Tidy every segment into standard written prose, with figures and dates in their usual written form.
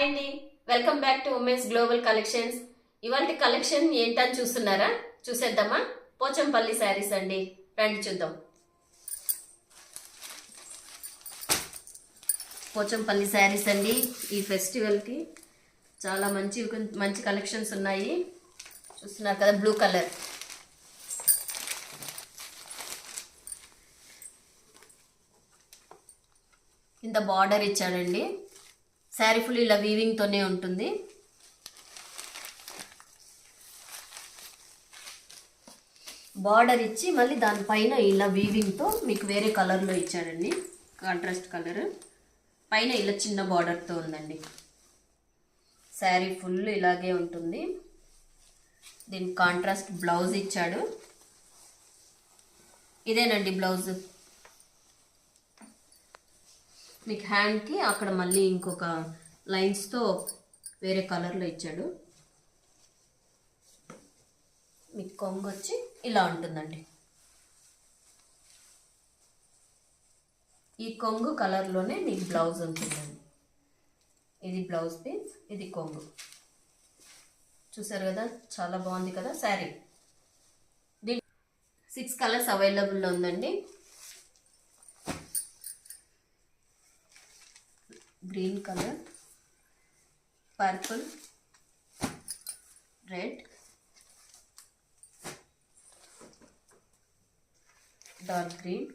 అండి, welcome back to women's global collections. ఇవాళ collection ఏంటని చూస్తున్నారా? చూసేద్దామా? పోచంపల్లి శారీస్ అండి, రండి చూద్దాం. పోచంపల్లి శారీస్ అండి, ఈ ఫెస్టివల్కి చాలా మంచి కలెక్షన్స్ ఉన్నాయి. చూస్తున్నారు కదా, బ్లూ కలర్. ఇంత బార్డర్ ఇచ్చాడండి. శారీ ఫుల్ ఇలా వీవింగ్తోనే ఉంటుంది. బార్డర్ ఇచ్చి మళ్ళీ దానిపైన ఇలా వీవింగ్తో మీకు వేరే కలర్లో ఇచ్చాడండి, కాంట్రాస్ట్ కలర్. పైన ఇలా చిన్న బార్డర్తో ఉందండి. శారీ ఫుల్ ఇలాగే ఉంటుంది. దీనికి కాంట్రాస్ట్ బ్లౌజ్ ఇచ్చాడు. ఇదేనండి బ్లౌజ్. మీకు హ్యాండ్కి అక్కడ మళ్ళీ ఇంకొక లైన్స్తో వేరే కలర్లో ఇచ్చాడు. మీకు కొంగు వచ్చి ఇలా ఉంటుందండి. ఈ కొంగు కలర్లోనే మీకు బ్లౌజ్ ఉంటుందండి. ఇది బ్లౌజ్ పీస్, ఇది కొంగు. చూసారు కదా, చాలా బాగుంది కదా శారీ. 6 కలర్స్ అవైలబుల్లో ఉందండి. Green colour, purple, red, dark green,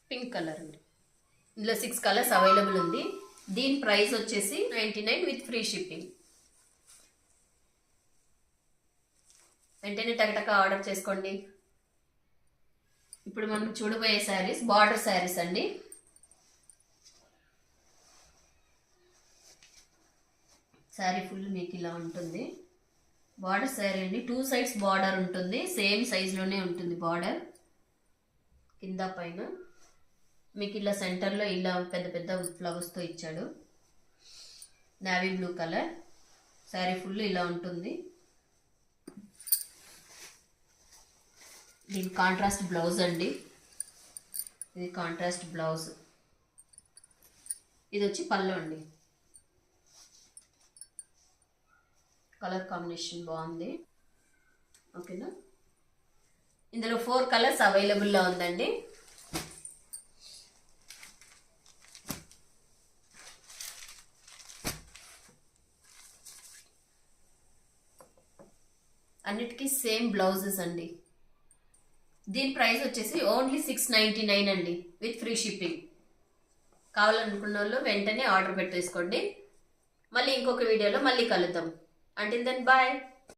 pink colour అండి. ఇందులో 6 కలర్స్ అవైలబుల్ ఉంది. దీని ప్రైస్ వచ్చేసి 99 విత్ ఫ్రీ షిప్పింగ్. వెంటనే టకటక ఆర్డర్ చేసుకోండి. ఇప్పుడు మనం చూడబోయే శారీస్ బార్డర్ శారీస్ అండి. శారీ ఫుల్ మీకు ఇలా ఉంటుంది. బార్డర్ శారీ అండి, 2 సైడ్స్ బార్డర్ ఉంటుంది. సేమ్ సైజులోనే ఉంటుంది బార్డర్. కింద పైన మీకు ఇలా సెంటర్లో ఇలా పెద్ద పెద్ద ఫ్లవర్స్తో ఇచ్చాడు. Navy blue colour. Sari full ఇలా ఉంటుంది. దీని కాంట్రాస్ట్ బ్లౌజ్ అండి. ఇది కాంట్రాస్ట్ బ్లౌజ్. ఇది వచ్చి పళ్ళు అండి. కలర్ కాంబినేషన్ బాగుంది. ఓకేనా? ఇందులో 4 కలర్స్ అవైలబుల్లో ఉందండి. అన్నిటికీ సేమ్ బ్లౌజెస్ అండి. దీని ప్రైస్ వచ్చేసి ఓన్లీ 699 అండి విత్ ఫ్రీ షిప్పింగ్. కావాలనుకున్న వాళ్ళు వెంటనే ఆర్డర్ పెట్టేసుకోండి. మళ్ళీ ఇంకొక వీడియోలో మళ్ళీ కలుద్దాం. Until then, bye.